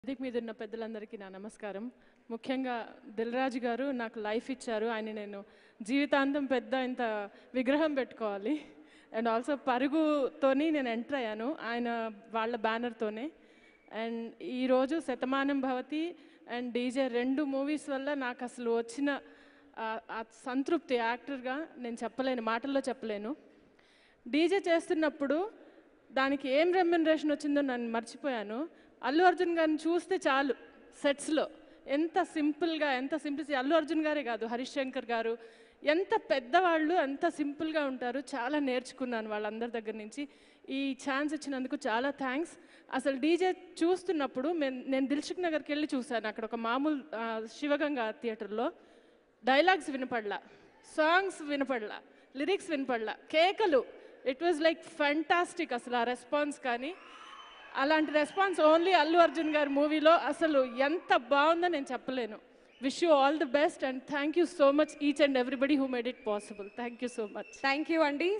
వేదిక మీద ఉన్న పెద్దలందరికీ నా నమస్కారం. ముఖ్యంగా దిల్ రాజు గారు నాకు లైఫ్ ఇచ్చారు. ఆయన నేను జీవితాంతం పెద్ద ఇంత విగ్రహం పెట్టుకోవాలి. అండ్ ఆల్సో పరుగుతోని నేను ఎంటర్ అయ్యాను ఆయన వాళ్ళ బ్యానర్తోనే. అండ్ ఈరోజు Shatamanam Bhavati and DJ 2 movies వల్ల నాకు అసలు వచ్చిన సంతృప్తి యాక్టర్గా నేను చెప్పలేను, మాటల్లో చెప్పలేను. డీజే చేస్తున్నప్పుడు దానికి ఏం రెమ్యునరేషన్ వచ్చిందో నన్ను మర్చిపోయాను. అల్లు అర్జున్ గారిని చూస్తే చాలు సెట్స్లో ఎంత సింపుల్గా, ఎంత సింప్లిసిటీ. అల్లు అర్జున్ గారే కాదు, హరీష్ శంకర్ గారు ఎంత పెద్దవాళ్ళు, ఎంత సింపుల్గా ఉంటారు. చాలా నేర్చుకున్నాను వాళ్ళందరి దగ్గర నుంచి. ఈ ఛాన్స్ ఇచ్చినందుకు చాలా థ్యాంక్స్. అసలు డీజే చూస్తున్నప్పుడు నేను దిల్సుఖ్ నగర్కి వెళ్ళి చూశాను. అక్కడ ఒక మామూలు శివగంగా థియేటర్లో డైలాగ్స్ వినపడలా, సాంగ్స్ వినపడలా, లిరిక్స్ వినపడలా, కేకలు. It was like fantastic. అసలు ఆ రెస్పాన్స్ కానీ అలాంటి రెస్పాన్స్ ఓన్లీ అల్లు అర్జున్ గారి మూవీలో. అసలు ఎంత బాగుందో నేను చెప్పలేను. Wish you all the best and thank you so much each and everybody who made it possible. Thank you so much. Thank you అండి.